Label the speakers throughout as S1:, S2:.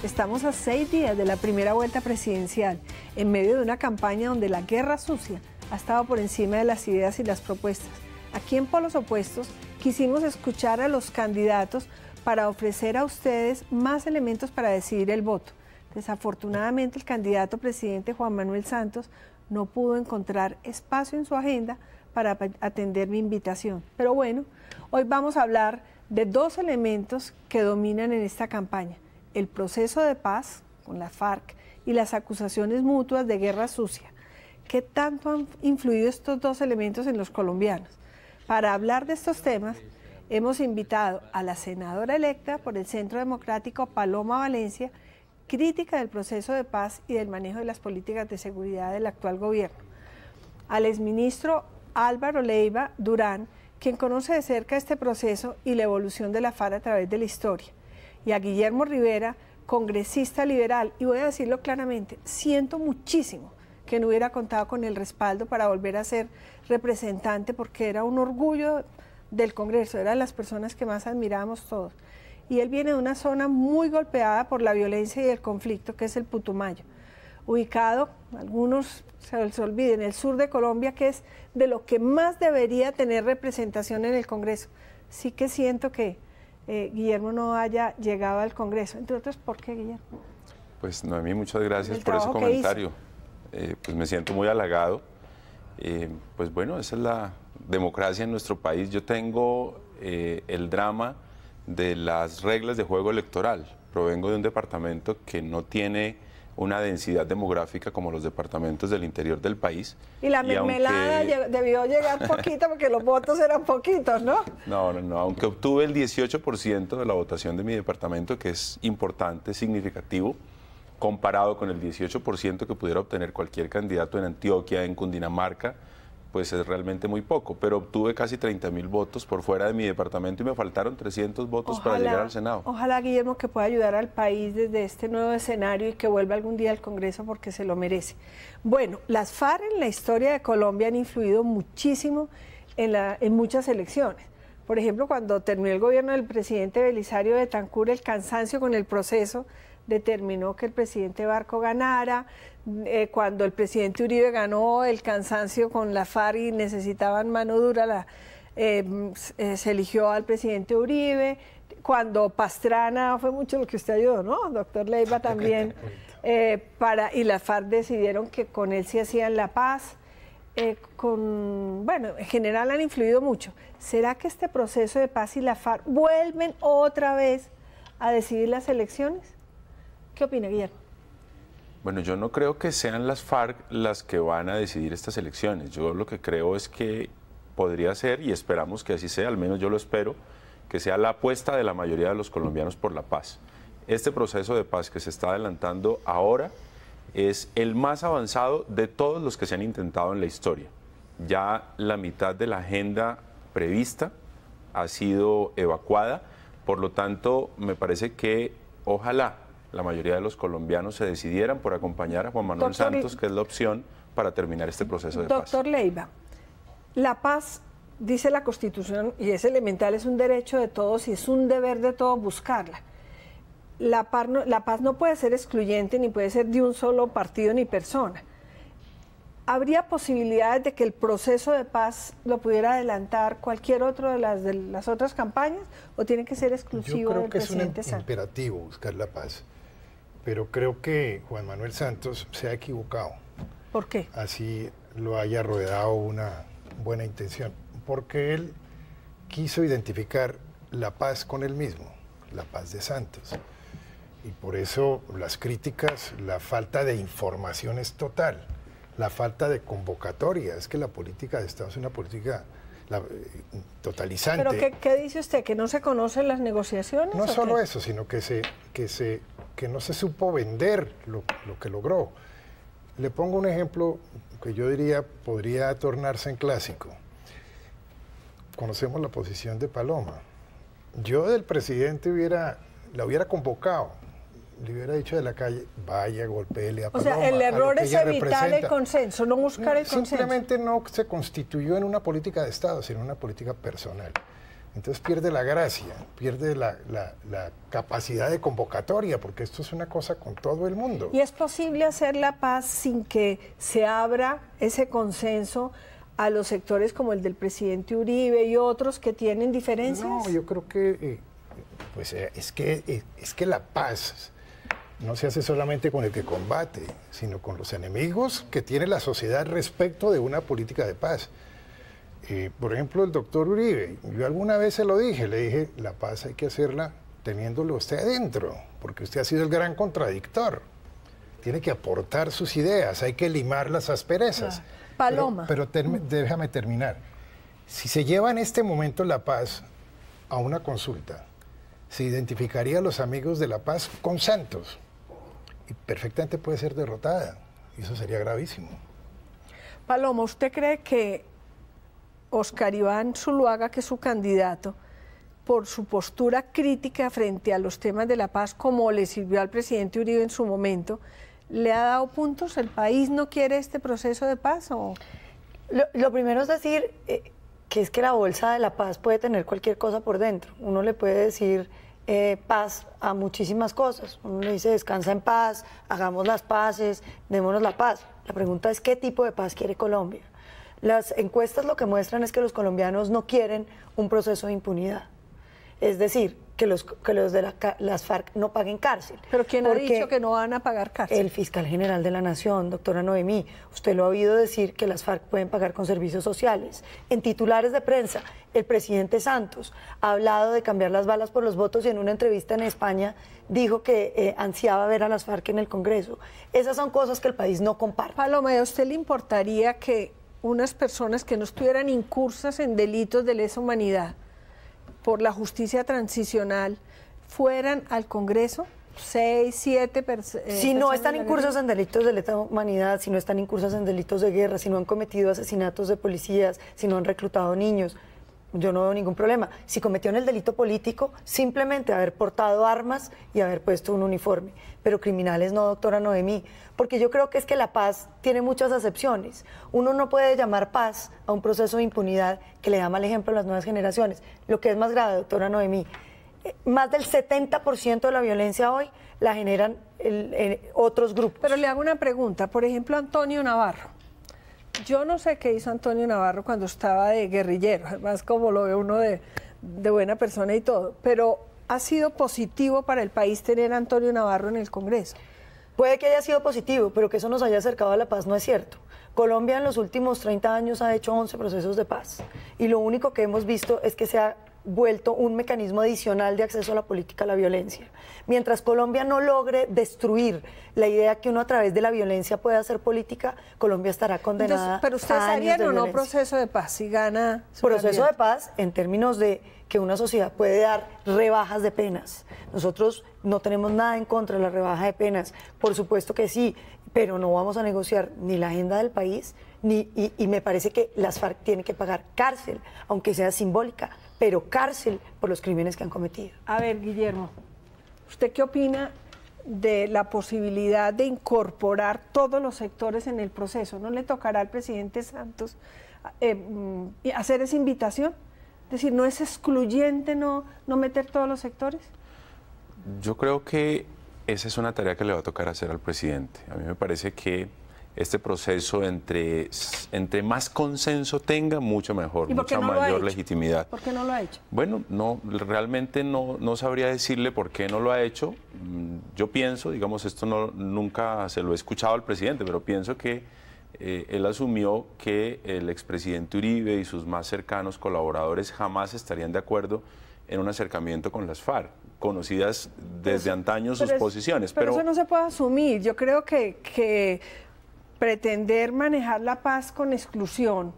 S1: Estamos a 6 días de la primera vuelta presidencial, en medio de una campaña donde la guerra sucia ha estado por encima de las ideas y las propuestas. Aquí en Polos Opuestos quisimos escuchar a los candidatos para ofrecer a ustedes más elementos para decidir el voto. Desafortunadamente, el candidato presidente Juan Manuel Santos no pudo encontrar espacio en su agenda para atender mi invitación. Pero bueno, hoy vamos a hablar de 2 elementos que dominan en esta campaña: el proceso de paz con la FARC y las acusaciones mutuas de guerra sucia. ¿Qué tanto han influido estos 2 elementos en los colombianos? Para hablar de estos temas, hemos invitado a la senadora electa por el Centro Democrático, Paloma Valencia, crítica del proceso de paz y del manejo de las políticas de seguridad del actual gobierno; al exministro Álvaro Leiva Durán, quien conoce de cerca este proceso y la evolución de la FARC a través de la historia; y a Guillermo Rivera, congresista liberal. Y voy a decirlo claramente, siento muchísimo que no hubiera contado con el respaldo para volver a ser representante, porque era un orgullo del Congreso, eran las personas que más admirábamos todos. Y él viene de una zona muy golpeada por la violencia y el conflicto, que es el Putumayo, ubicado, algunos se les olvida, en el sur de Colombia, que es de lo que más debería tener representación en el Congreso. Sí que siento que Guillermo no haya llegado al Congreso. Entre otros, ¿por qué, Guillermo?
S2: Pues Noemí, muchas gracias por ese comentario. Pues me siento muy halagado. Pues bueno, esa es la democracia en nuestro país. Yo tengo el drama de las reglas de juego electoral. Provengo de un departamento que no tiene una densidad demográfica como los departamentos del interior del país. Y la mermelada
S1: debió llegar poquito porque los votos eran poquitos, ¿no?
S2: No, aunque obtuve el 18% de la votación de mi departamento, que es importante, significativo, comparado con el 18% que pudiera obtener cualquier candidato en Antioquia, en Cundinamarca, pues es realmente muy poco, pero obtuve casi 30.000 votos por fuera de mi departamento y me faltaron 300 votos para llegar al Senado.
S1: Ojalá, Guillermo, que pueda ayudar al país desde este nuevo escenario y que vuelva algún día al Congreso, porque se lo merece. Bueno, las FARC en la historia de Colombia han influido muchísimo en muchas elecciones. Por ejemplo, cuando terminó el gobierno del presidente Belisario Betancur, el cansancio con el proceso determinó que el presidente Barco ganara. Cuando el presidente Uribe ganó, el cansancio con la FARC y necesitaban mano dura, se eligió al presidente Uribe. Cuando Pastrana, fue mucho lo que usted ayudó, ¿no? Doctor Leiva también, y la FARC decidieron que con él se hacían la paz. Bueno, en general han influido mucho. ¿Será que este proceso de paz y la FARC vuelven otra vez a decidir las elecciones? ¿Qué opina, Guillermo?
S2: Bueno, yo no creo que sean las FARC las que van a decidir estas elecciones. Yo lo que creo es que podría ser, y esperamos que así sea, al menos yo lo espero, que sea la apuesta de la mayoría de los colombianos por la paz. Este proceso de paz que se está adelantando ahora es el más avanzado de todos los que se han intentado en la historia. Ya la mitad de la agenda prevista ha sido evacuada, por lo tanto, me parece que ojalá la mayoría de los colombianos se decidieran por acompañar a Juan Manuel Santos, que es la opción para terminar este proceso de paz.
S1: Doctor Leiva, la paz, dice la Constitución, y es elemental, es un derecho de todos y es un deber de todos buscarla. La paz no puede ser excluyente, ni puede ser de un solo partido ni persona. ¿Habría posibilidades de que el proceso de paz lo pudiera adelantar cualquier otro de las otras campañas, o tiene que ser exclusivo del presidente Santos?
S3: Yo creo que es un imperativo buscar la paz, pero creo que Juan Manuel Santos se ha equivocado.
S1: ¿Por qué?
S3: Así lo haya rodeado una buena intención, porque él quiso identificar la paz con él mismo, la paz de Santos. Y por eso las críticas, la falta de información es total, la falta de convocatoria. Es que la política de Estado es una política totalizante.
S1: ¿Pero qué dice usted? ¿Que no se conocen las negociaciones?
S3: No solo eso, sino que no se supo vender lo que logró. Le pongo un ejemplo que yo diría podría tornarse en clásico. Conocemos la posición de Paloma. Yo del presidente la hubiera convocado, le hubiera dicho de la calle, vaya, golpéele a Paloma.
S1: O sea, el error es evitar el consenso, no buscar el consenso.
S3: Simplemente no se constituyó en una política de Estado, sino en una política personal. entonces pierde la gracia, pierde la capacidad de convocatoria, porque esto es una cosa con todo el mundo.
S1: ¿Y es posible hacer la paz sin que se abra ese consenso a los sectores como el del presidente Uribe y otros que tienen diferencias?
S3: No, yo creo que es que la paz no se hace solamente con el que combate, sino con los enemigos que tiene la sociedad respecto de una política de paz. Por ejemplo, el doctor Uribe, yo alguna vez se lo dije, le dije, la paz hay que hacerla teniéndolo usted adentro, porque usted ha sido el gran contradictor. Tiene que aportar sus ideas, hay que limar las asperezas.
S1: Paloma.
S3: Pero déjame terminar. Si se lleva en este momento la paz a una consulta, se identificaría a los amigos de la paz con Santos, y perfectamente puede ser derrotada, y eso sería gravísimo.
S1: Paloma, ¿usted cree que Óscar Iván Zuluaga, que es su candidato, por su postura crítica frente a los temas de la paz, como le sirvió al presidente Uribe en su momento, le ha dado puntos? ¿El país no quiere este proceso de paz? ¿O?
S4: Lo primero es decir que es que la bolsa de la paz puede tener cualquier cosa por dentro. Uno le puede decir paz a muchísimas cosas. Uno le dice descansa en paz, hagamos las paces, démonos la paz. La pregunta es ¿qué tipo de paz quiere Colombia? Las encuestas lo que muestran es que los colombianos no quieren un proceso de impunidad. Es decir, que los de las FARC no paguen cárcel.
S1: ¿Pero quién ha dicho que no van a pagar cárcel?
S4: El fiscal general de la Nación, doctora Noemí. Usted lo ha oído decir que las FARC pueden pagar con servicios sociales. En titulares de prensa, el presidente Santos ha hablado de cambiar las balas por los votos y en una entrevista en España dijo que ansiaba ver a las FARC en el Congreso. Esas son cosas que el país no comparte.
S1: Paloma, ¿a usted le importaría que unas personas que no estuvieran incursas en delitos de lesa humanidad por la justicia transicional fueran al Congreso? 6, 7 personas.
S4: Si no están incursas en delitos de lesa humanidad, si no están incursas en delitos de guerra, si no han cometido asesinatos de policías, si no han reclutado niños, yo no veo ningún problema. Si cometieron el delito político, simplemente haber portado armas y haber puesto un uniforme. Pero criminales no, doctora Noemí, porque yo creo que es que la paz tiene muchas acepciones. Uno no puede llamar paz a un proceso de impunidad que le da mal ejemplo a las nuevas generaciones. Lo que es más grave, doctora Noemí, más del 70% de la violencia hoy la generan otros grupos.
S1: Pero le hago una pregunta, por ejemplo, Antonio Navarro. Yo no sé qué hizo Antonio Navarro cuando estaba de guerrillero, además como lo ve uno de buena persona y todo, pero ¿ha sido positivo para el país tener a Antonio Navarro en el Congreso?
S4: Puede que haya sido positivo, pero que eso nos haya acercado a la paz no es cierto. Colombia en los últimos 30 años ha hecho 11 procesos de paz y lo único que hemos visto es que se ha vuelto un mecanismo adicional de acceso a la política a la violencia. Mientras Colombia no logre destruir la idea que uno a través de la violencia puede hacer política, Colombia estará condenada.
S1: Entonces, pero ustedes harían o no proceso de paz si gana su
S4: proceso
S1: candidato?
S4: De paz en términos de que una sociedad puede dar rebajas de penas. Nosotros no tenemos nada en contra de la rebaja de penas, por supuesto que sí, pero no vamos a negociar ni la agenda del país, y me parece que las FARC tienen que pagar cárcel, aunque sea simbólica, pero cárcel por los crímenes que han cometido.
S1: A ver, Guillermo, ¿usted qué opina de la posibilidad de incorporar todos los sectores en el proceso? ¿No le tocará al presidente Santos hacer esa invitación? Es decir, ¿no es excluyente no meter todos los sectores?
S2: Yo creo que esa es una tarea que le va a tocar hacer al presidente. A mí me parece que este proceso, entre más consenso tenga, mucho mejor, mucha mayor legitimidad.
S1: ¿Por qué no lo ha hecho?
S2: Bueno, realmente no sabría decirle por qué no lo ha hecho. Yo pienso, digamos, esto nunca se lo he escuchado al presidente, pero pienso que él asumió que el expresidente Uribe y sus más cercanos colaboradores jamás estarían de acuerdo en un acercamiento con las FARC, conocidas desde antaño sus posiciones.
S1: Pero eso no se puede asumir. Yo creo que pretender manejar la paz con exclusión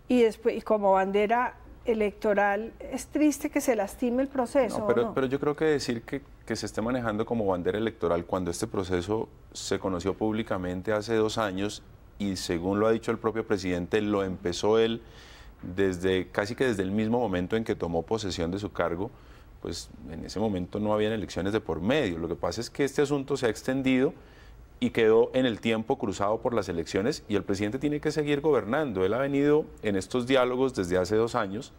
S1: y como bandera electoral, es triste que se lastime el proceso.
S2: No, pero yo creo que decir que se esté manejando como bandera electoral cuando este proceso se conoció públicamente hace 2 años y según lo ha dicho el propio presidente, lo empezó él casi que desde el mismo momento en que tomó posesión de su cargo, pues en ese momento no habían elecciones de por medio. Lo que pasa es que este asunto se ha extendido y quedó en el tiempo cruzado por las elecciones y el presidente tiene que seguir gobernando. Él ha venido en estos diálogos desde hace 2 años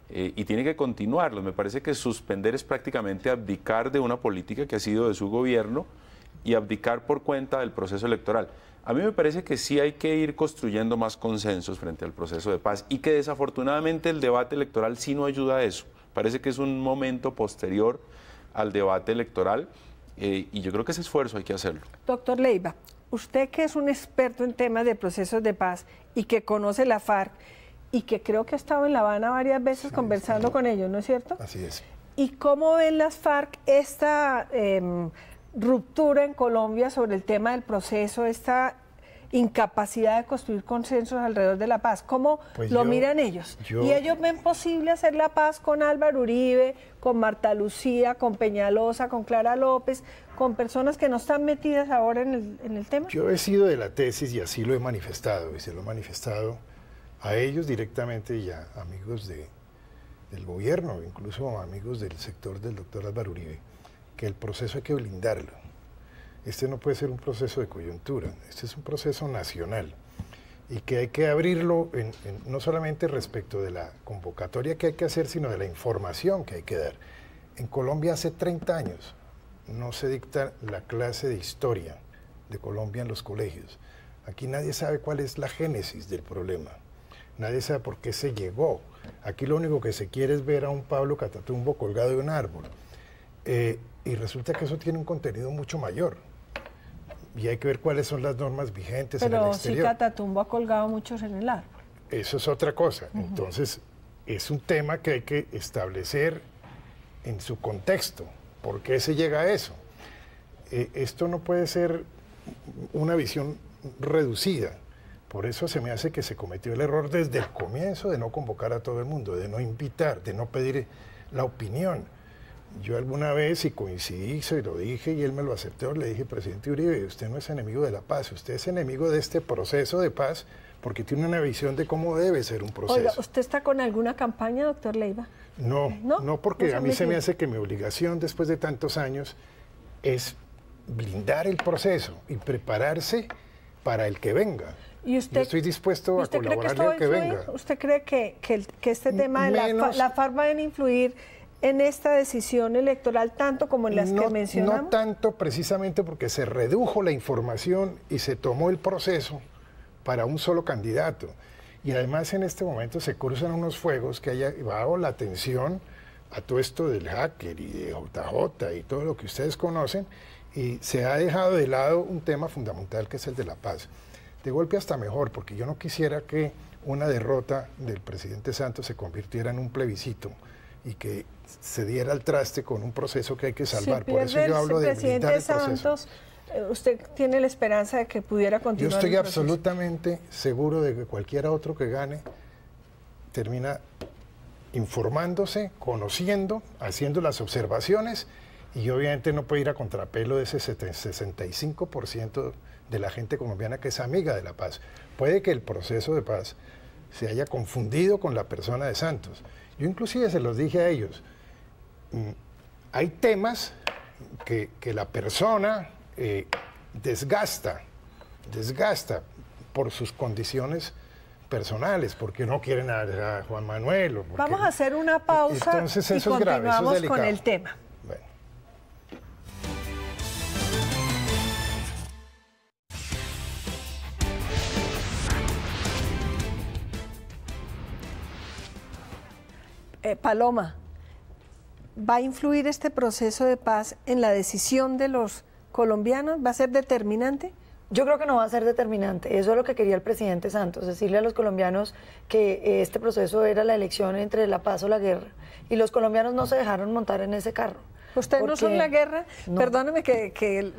S2: y tiene que continuarlo. Me parece que suspender es prácticamente abdicar de una política que ha sido de su gobierno y abdicar por cuenta del proceso electoral. A mí me parece que sí hay que ir construyendo más consensos frente al proceso de paz y que desafortunadamente el debate electoral sí no ayuda a eso. Parece que es un momento posterior al debate electoral y yo creo que ese esfuerzo hay que hacerlo.
S1: Doctor Leiva, usted que es un experto en temas de procesos de paz y que conoce la FARC y que creo que ha estado en La Habana varias veces conversando con ellos, ¿no es cierto?
S3: Así es.
S1: ¿Y cómo ven las FARC esta ruptura en Colombia sobre el tema del proceso, esta incapacidad de construir consensos alrededor de la paz? ¿Cómo lo miran ellos? ¿Y ellos ven posible hacer la paz con Álvaro Uribe, con Marta Lucía, con Peñalosa, con Clara López, con personas que no están metidas ahora en el tema?
S3: Yo he sido de la tesis y así lo he manifestado, y se lo he manifestado a ellos directamente y a amigos del gobierno, incluso amigos del sector del doctor Álvaro Uribe, que el proceso hay que blindarlo. Este no puede ser un proceso de coyuntura, este es un proceso nacional y que hay que abrirlo no solamente respecto de la convocatoria que hay que hacer, sino de la información que hay que dar. En Colombia hace 30 años no se dicta la clase de historia de Colombia en los colegios. Aquí nadie sabe cuál es la génesis del problema, nadie sabe por qué se llegó. Aquí lo único que se quiere es ver a un Pablo Catatumbo colgado de un árbol. Y resulta que eso tiene un contenido mucho mayor. Y hay que ver cuáles son las normas vigentes en el exterior.
S1: Pero sí Catatumbo ha colgado muchos en el árbol.
S3: Eso es otra cosa. Entonces, es un tema que hay que establecer en su contexto. ¿Por qué se llega a eso? Esto no puede ser una visión reducida. Por eso se me hace que se cometió el error desde el comienzo de no convocar a todo el mundo, de no invitar, de no pedir la opinión. Yo alguna vez, y coincidí, se lo dije y él me lo aceptó, le dije, presidente Uribe, usted no es enemigo de la paz, usted es enemigo de este proceso de paz porque tiene una visión de cómo debe ser un proceso.
S1: Oiga, ¿usted está con alguna campaña, doctor Leiva?
S3: No, porque a mí se me hace que mi obligación después de tantos años es blindar el proceso y prepararse para el que venga.
S1: ¿Y usted,
S3: yo estoy dispuesto a colaborarle al que venga.
S1: ¿Usted cree que este tema de la FARC va a influir en esta decisión electoral tanto como en las que mencionamos?
S3: No tanto, precisamente porque se redujo la información y se tomó el proceso para un solo candidato. Y además en este momento se cruzan unos fuegos que ha llevado la atención a todo esto del hacker y de JJ y todo lo que ustedes conocen, y se ha dejado de lado un tema fundamental que es el de la paz. De golpe hasta mejor, porque yo no quisiera que una derrota del presidente Santos se convirtiera en un plebiscito y que se diera al traste con un proceso que hay que salvar. Por eso yo hablo de blindar el proceso.
S1: Santos, ¿usted tiene la esperanza de que pudiera continuar?
S3: Yo estoy absolutamente seguro de que cualquiera otro que gane termina informándose, conociendo, haciendo las observaciones, y obviamente no puede ir a contrapelo de ese 65% de la gente colombiana que es amiga de la paz. Puede que el proceso de paz se haya confundido con la persona de Santos. Yo inclusive se los dije a ellos, hay temas que la persona desgasta por sus condiciones personales, porque no quieren a Juan Manuel.
S1: Vamos a hacer una pausa.
S3: Entonces, eso
S1: y
S3: es grave, eso es delicado.
S1: Con el tema.
S3: Bueno.
S1: Paloma, ¿va a influir este proceso de paz en la decisión de los colombianos? ¿Va a ser determinante?
S4: Yo creo que no va a ser determinante. Eso es lo que quería el presidente Santos, decirle a los colombianos que este proceso era la elección entre la paz o la guerra. Y los colombianos no se dejaron montar en ese carro.
S1: ¿Ustedes no son la guerra? No. Perdóneme que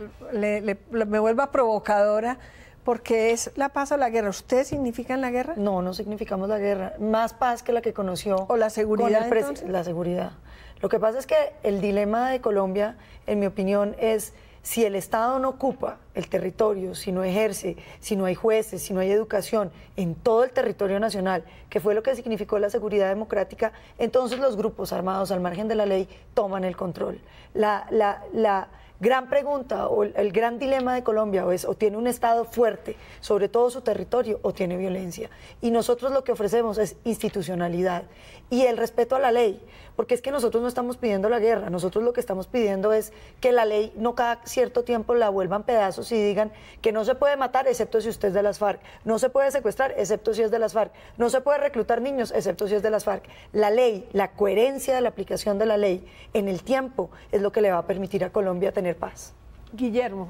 S1: me vuelva provocadora, porque es la paz o la guerra. ¿Ustedes significan la guerra?
S4: No, no significamos la guerra. Más paz que la que conoció.
S1: ¿O la seguridad, entonces?
S4: La seguridad. Lo que pasa es que el dilema de Colombia, en mi opinión, es si el Estado no ocupa el territorio, si no ejerce, si no hay jueces, si no hay educación en todo el territorio nacional, que fue lo que significó la seguridad democrática, entonces los grupos armados al margen de la ley toman el control. La gran pregunta o el gran dilema de Colombia o tiene un Estado fuerte sobre todo su territorio o tiene violencia. Y nosotros lo que ofrecemos es institucionalidad y el respeto a la ley, porque es que nosotros no estamos pidiendo la guerra, nosotros lo que estamos pidiendo es que la ley no cada cierto tiempo la vuelvan pedazos y digan que no se puede matar excepto si usted es de las FARC, no se puede secuestrar excepto si es de las FARC, no se puede reclutar niños excepto si es de las FARC. La ley, la coherencia de la aplicación de la ley en el tiempo es lo que le va a permitir a Colombia tener paz.
S1: Guillermo,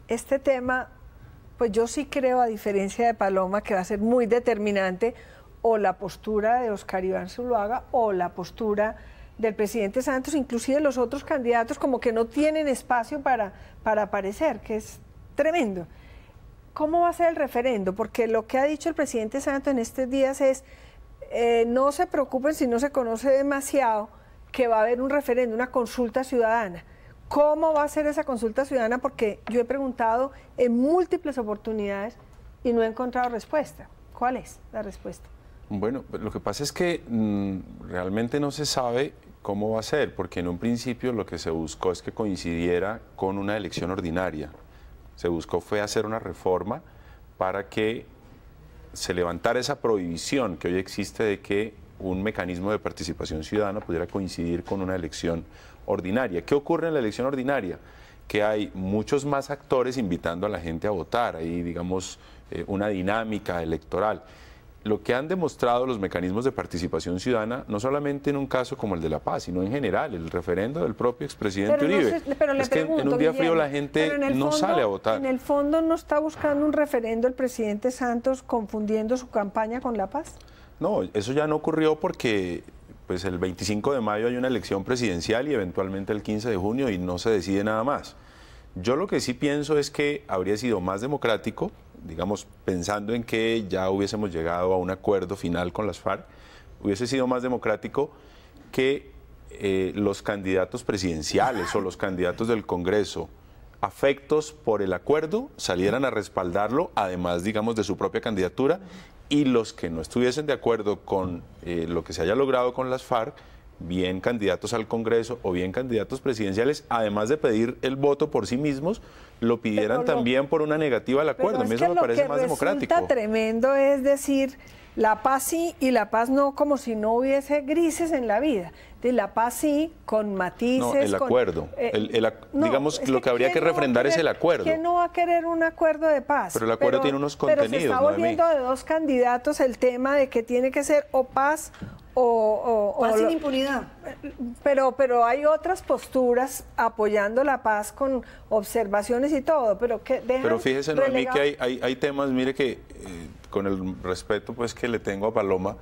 S1: este tema, pues yo sí creo, a diferencia de Paloma, que va a ser muy determinante o la postura de Óscar Iván Zuluaga o la postura del presidente Santos, inclusive los otros candidatos como que no tienen espacio para aparecer, que es tremendo. ¿Cómo va a ser el referendo? Porque lo que ha dicho el presidente Santos en estos días es, no se preocupen si no se conoce demasiado, que va a haber un referendo, una consulta ciudadana. ¿Cómo va a ser esa consulta ciudadana? Porque yo he preguntado en múltiples oportunidades y no he encontrado respuesta. ¿Cuál es la respuesta?
S2: Bueno, lo que pasa es que realmente no se sabe cómo va a ser, porque en un principio lo que se buscó es que coincidiera con una elección ordinaria. Se buscó fue hacer una reforma para que se levantara esa prohibición que hoy existe de que un mecanismo de participación ciudadana pudiera coincidir con una elección ordinaria. ¿Qué ocurre en la elección ordinaria? Que hay muchos más actores invitando a la gente a votar, hay, digamos, una dinámica electoral. Lo que han demostrado los mecanismos de participación ciudadana, no solamente en un caso como el de La Paz, sino en general, el referendo del propio expresidente Uribe, es que en un día frío la gente no sale a votar.
S1: ¿En el fondo no está buscando un referendo el presidente Santos confundiendo su campaña con La Paz?
S2: No, eso ya no ocurrió porque pues el 25 de mayo hay una elección presidencial y eventualmente el 15 de junio y no se decide nada más. Yo lo que sí pienso es que habría sido más democrático, digamos, pensando en que ya hubiésemos llegado a un acuerdo final con las FARC, hubiese sido más democrático que los candidatos presidenciales o los candidatos del Congreso, afectos por el acuerdo, salieran a respaldarlo, además, digamos, de su propia candidatura, y los que no estuviesen de acuerdo con lo que se haya logrado con las FARC, bien candidatos al Congreso o bien candidatos presidenciales, además de pedir el voto por sí mismos, lo pidieran también por una negativa al acuerdo. A mí eso me parece más democrático.
S1: Lo que resulta tremendo es decir, La Paz sí y La Paz no, como si no hubiese grises en la vida. De La Paz sí, con matices.
S2: No, el acuerdo. Digamos, lo que habría que refrendar es el acuerdo.
S1: ¿Quién no va a querer un acuerdo de paz?
S2: Pero el acuerdo tiene unos contenidos.
S1: Pero se está volviendo de dos candidatos el tema de que tiene que ser o paz
S4: paz sin impunidad.
S1: Pero hay otras posturas apoyando la paz con observaciones y todo, pero que dejan.
S2: Pero fíjese, Noemí, que hay temas, mire que con el respeto pues que le tengo a Paloma,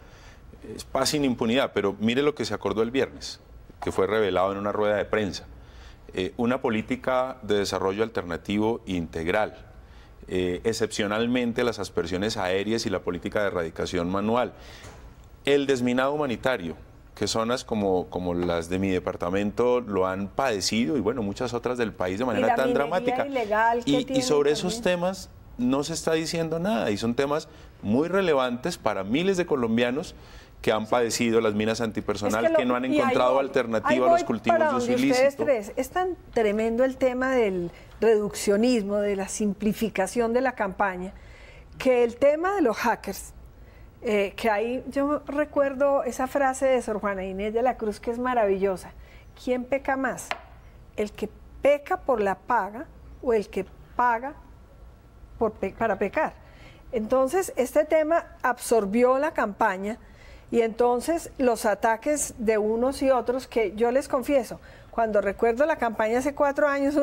S2: es paz sin impunidad, pero mire lo que se acordó el viernes, que fue revelado en una rueda de prensa. Una política de desarrollo alternativo integral, excepcionalmente las aspersiones aéreas y la política de erradicación manual. El desminado humanitario, que zonas como las de mi departamento lo han padecido y bueno, muchas otras del país de manera tan dramática. Y sobre esos temas no se está diciendo nada y son temas muy relevantes para miles de colombianos que han padecido las minas antipersonal, que no han encontrado alternativa a los cultivos de uso ilícito.
S1: Es tan tremendo el tema del reduccionismo, de la simplificación de la campaña, que el tema de los hackers, que ahí yo recuerdo esa frase de Sor Juana Inés de la Cruz que es maravillosa. ¿Quién peca más? ¿El que peca por la paga o el que paga para pecar? Entonces, este tema absorbió la campaña y entonces los ataques de unos y otros, que yo les confieso, cuando recuerdo la campaña hace 4 años,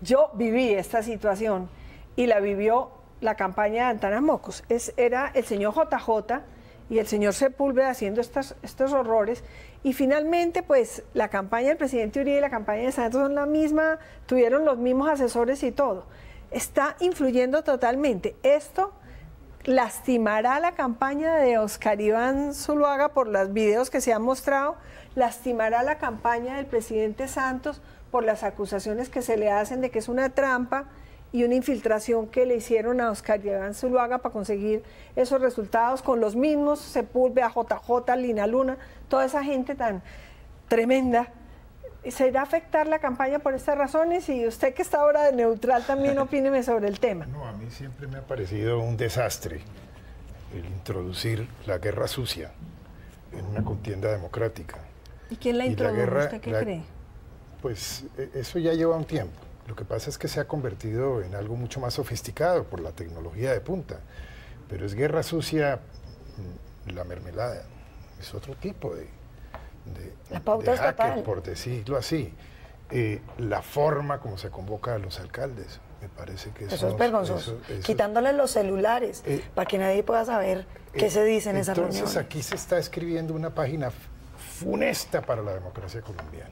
S1: yo viví esta situación y la vivió la campaña de Antanas Mocos. Era el señor JJ y el señor Sepúlveda haciendo estos horrores, y finalmente pues la campaña del presidente Uribe y la campaña de Santos son la misma, tuvieron los mismos asesores y todo. Está influyendo totalmente. Esto lastimará la campaña de Óscar Iván Zuluaga por los videos que se han mostrado, lastimará la campaña del presidente Santos por las acusaciones que se le hacen de que es una trampa y una infiltración que le hicieron a Óscar Iván Zuluaga para conseguir esos resultados con los mismos Sepúlveda, JJ, Lina Luna, toda esa gente tan tremenda. ¿Se irá a afectar la campaña por estas razones? Y usted que está ahora de neutral también opíneme sobre el tema.
S3: No, a mí siempre me ha parecido un desastre el introducir la guerra sucia en una contienda democrática.
S1: ¿Y quién la introdujo? ¿Usted qué cree?
S3: Pues eso ya lleva un tiempo. Lo que pasa es que se ha convertido en algo mucho más sofisticado por la tecnología de punta. Pero es guerra sucia la mermelada. Es otro tipo de
S4: la pauta
S3: de hacker,
S4: estatal,
S3: por decirlo así. La forma como se convoca a los alcaldes, me parece que
S4: eso es vergonzoso. Quitándoles los celulares para que nadie pueda saber qué se dice en esas reuniones.
S3: Entonces aquí se está escribiendo una página funesta para la democracia colombiana.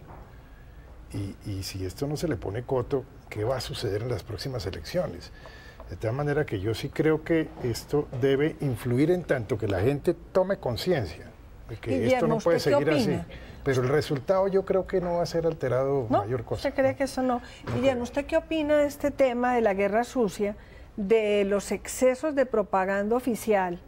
S3: Y si esto no se le pone coto, ¿qué va a suceder en las próximas elecciones? De tal manera que yo sí creo que esto debe influir en tanto que la gente tome conciencia de que
S1: Guillermo,
S3: esto no puede seguir así.
S1: opina?
S3: Pero el resultado yo creo que no va a ser alterado mayor cosa.
S1: ¿Usted cree que eso no? Guillermo, ¿usted qué opina de este tema de la guerra sucia, de los excesos de propaganda oficial,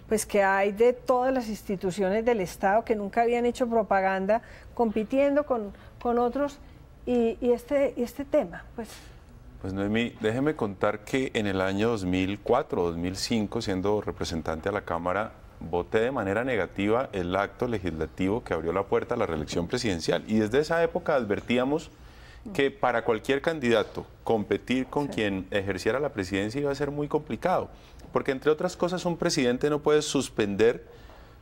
S1: pues que hay de todas las instituciones del Estado que nunca habían hecho propaganda, compitiendo con otros, y este tema?
S2: Pues Noemí, déjeme contar que en el año 2004 o 2005, siendo representante a la Cámara, voté de manera negativa el acto legislativo que abrió la puerta a la reelección presidencial. Y desde esa época advertíamos que para cualquier candidato competir con quien ejerciera la presidencia iba a ser muy complicado. Porque entre otras cosas un presidente no puede suspender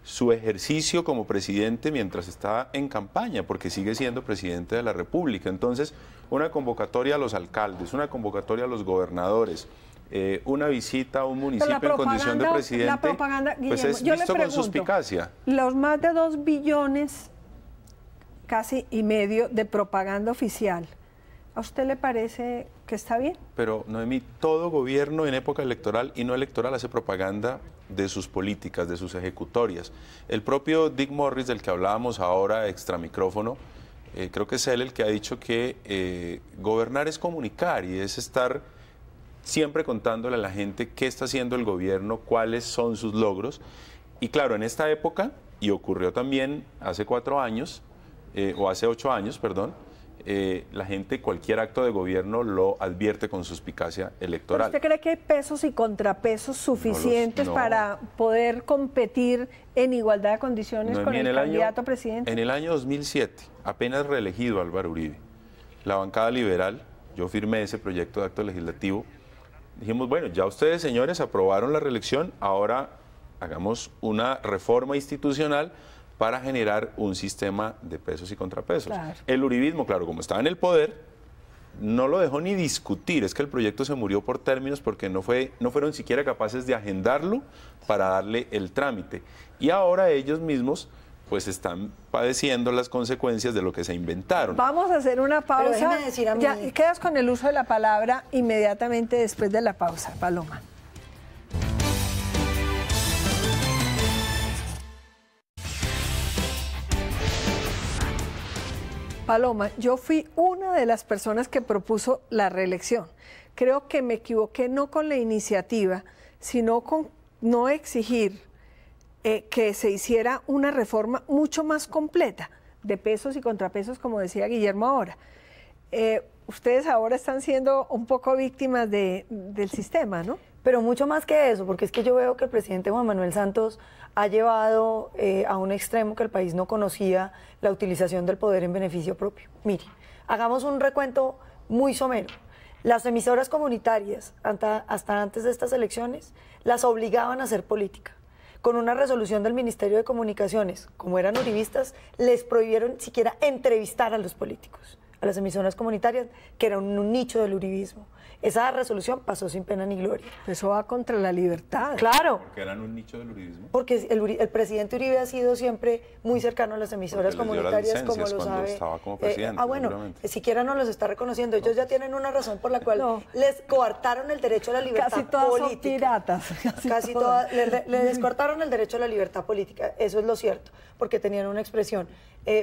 S2: su ejercicio como presidente mientras está en campaña, porque sigue siendo presidente de la República. Entonces, una convocatoria a los alcaldes, una convocatoria a los gobernadores, una visita a un municipio en condición de presidente,
S1: la propaganda, Guillermo,
S2: pues es
S1: yo
S2: visto
S1: le pregunto,
S2: con suspicacia.
S1: Los más de 2 billones, casi y medio, de propaganda oficial, ¿a usted le parece que está bien?
S2: Pero, Noemí, todo gobierno en época electoral y no electoral hace propaganda de sus políticas, de sus ejecutorias. El propio Dick Morris, del que hablábamos ahora, extramicrófono, creo que es él el que ha dicho que gobernar es comunicar y es estar siempre contándole a la gente qué está haciendo el gobierno, cuáles son sus logros. Y claro, en esta época, y ocurrió también hace 4 años, o hace 8 años, perdón, la gente cualquier acto de gobierno lo advierte con suspicacia electoral.
S1: ¿Usted cree que hay pesos y contrapesos suficientes para poder competir en igualdad de condiciones con el candidato presidente?
S2: En el año 2007, apenas reelegido Álvaro Uribe, la bancada liberal, yo firmé ese proyecto de acto legislativo, dijimos, bueno, ya ustedes, señores, aprobaron la reelección, ahora hagamos una reforma institucional para generar un sistema de pesos y contrapesos.
S1: Claro.
S2: El uribismo, claro, como estaba en el poder, no lo dejó ni discutir. Es que el proyecto se murió por términos porque no fueron siquiera capaces de agendarlo para darle el trámite. Y ahora ellos mismos pues están padeciendo las consecuencias de lo que se inventaron.
S1: Vamos a hacer una pausa.
S4: Pero déjeme decir a mí...
S1: Ya, quedas con el uso de la palabra inmediatamente después de la pausa, Paloma. Paloma, yo fui una de las personas que propuso la reelección. Creo que me equivoqué no con la iniciativa, sino con no exigir que se hiciera una reforma mucho más completa de pesos y contrapesos, como decía Guillermo ahora. Ustedes ahora están siendo un poco víctimas del sistema, ¿no?
S4: Pero mucho más que eso, porque es que yo veo que el presidente Juan Manuel Santos ha llevado a un extremo que el país no conocía la utilización del poder en beneficio propio. Mire, hagamos un recuento muy somero. Las emisoras comunitarias, hasta antes de estas elecciones, las obligaban a hacer política. Con una resolución del Ministerio de Comunicaciones, como eran uribistas, les prohibieron siquiera entrevistar a los políticos, a las emisoras comunitarias, que eran un nicho del uribismo. Esa resolución pasó sin pena ni gloria.
S1: Eso va contra la libertad.
S4: Claro.
S2: ¿Porque eran un nicho del uribismo?
S4: Porque el presidente Uribe ha sido siempre muy cercano a las emisoras comunitarias, como lo sabe.
S2: Estaba como presidente,
S4: bueno, siquiera no los está reconociendo. Ellos ya tienen una razón por la cual les coartaron el derecho a la libertad
S1: política. Casi todas son
S4: piratas. Casi todas. Les coartaron el derecho a la libertad política. Eso es lo cierto, porque tenían una expresión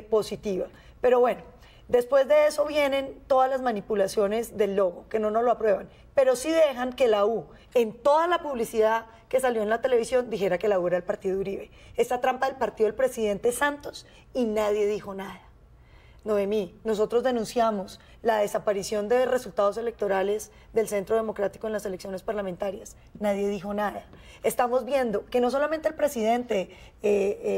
S4: positiva. Pero bueno, después de eso vienen todas las manipulaciones del logo, que no nos lo aprueban, pero sí dejan que la U, en toda la publicidad que salió en la televisión, dijera que la U era el partido Uribe. Esta trampa del partido del presidente Santos y nadie dijo nada. Noemí, nosotros denunciamos la desaparición de resultados electorales del Centro Democrático en las elecciones parlamentarias. Nadie dijo nada. Estamos viendo que no solamente el presidente...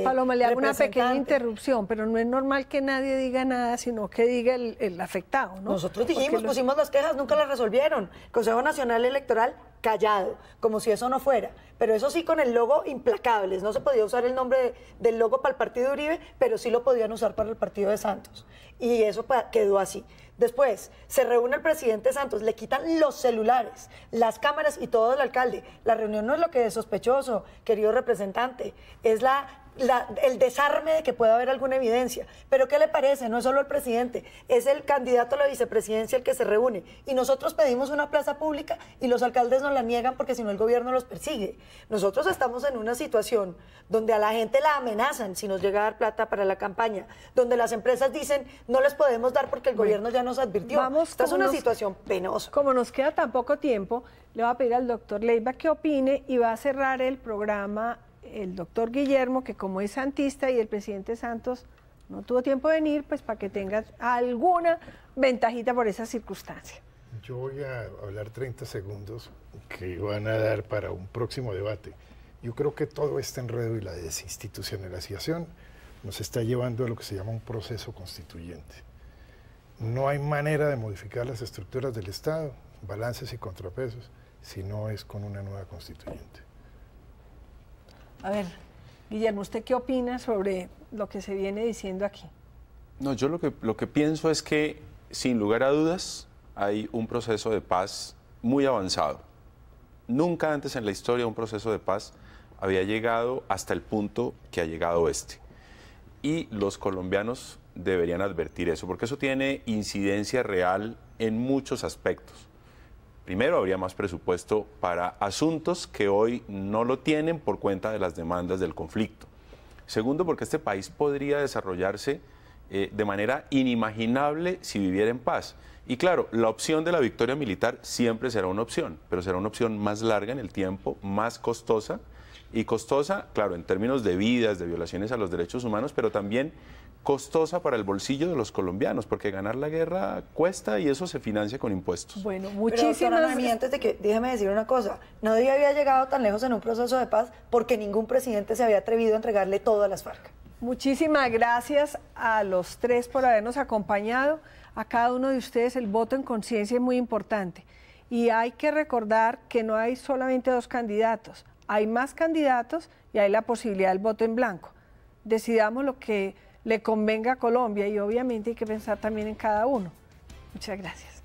S1: Paloma, le hago una pequeña interrupción, pero no es normal que nadie diga nada, sino que diga el afectado, ¿no?
S4: Nosotros dijimos, pusimos las quejas, nunca las resolvieron. Consejo Nacional Electoral callado, como si eso no fuera. Pero eso sí, con el logo implacables. No se podía usar el nombre del logo para el partido de Uribe, pero sí lo podían usar para el partido de Santos. Y eso quedó así. Después, se reúne el presidente Santos, le quitan los celulares, las cámaras y todo el alcalde. La reunión no es lo que es sospechoso, querido representante, es el desarme de que pueda haber alguna evidencia. Pero ¿qué le parece? No es solo el presidente, es el candidato a la vicepresidencia el que se reúne. Y nosotros pedimos una plaza pública y los alcaldes nos la niegan porque si no el gobierno los persigue. Nosotros estamos en una situación donde a la gente la amenazan si nos llega a dar plata para la campaña, donde las empresas dicen no les podemos dar porque el gobierno ya nos advirtió. Esta es una situación penosa.
S1: Como nos queda tan poco tiempo, le voy a pedir al doctor Leiva que opine y va a cerrar el programa el doctor Guillermo, que como es santista y el presidente Santos no tuvo tiempo de venir, pues para que tenga alguna ventajita por esa circunstancia.
S3: Yo voy a hablar 30 segundos que van a dar para un próximo debate. Yo creo que todo este enredo y la desinstitucionalización nos está llevando a lo que se llama un proceso constituyente. No hay manera de modificar las estructuras del Estado, balances y contrapesos, si no es con una nueva constituyente.
S1: A ver, Guillermo, ¿usted qué opina sobre lo que se viene diciendo aquí?
S2: No, yo lo que pienso es que, sin lugar a dudas, hay un proceso de paz muy avanzado. Nunca antes en la historia un proceso de paz había llegado hasta el punto que ha llegado este. Y los colombianos deberían advertir eso, porque eso tiene incidencia real en muchos aspectos. Primero, habría más presupuesto para asuntos que hoy no lo tienen por cuenta de las demandas del conflicto. Segundo, porque este país podría desarrollarse de manera inimaginable si viviera en paz. Y claro, la opción de la victoria militar siempre será una opción, pero será una opción más larga en el tiempo, más costosa, y costosa, claro, en términos de vidas, de violaciones a los derechos humanos, pero también costosa para el bolsillo de los colombianos, porque ganar la guerra cuesta y eso se financia con impuestos.
S1: Bueno, muchísimas
S4: gracias. Antes de que, déjeme decir una cosa, nadie había llegado tan lejos en un proceso de paz porque ningún presidente se había atrevido a entregarle todo a las FARC.
S1: Muchísimas gracias a los tres por habernos acompañado. A cada uno de ustedes el voto en conciencia es muy importante. Y hay que recordar que no hay solamente dos candidatos, hay más candidatos y hay la posibilidad del voto en blanco. Decidamos lo que le convenga a Colombia y obviamente hay que pensar también en cada uno. Muchas gracias.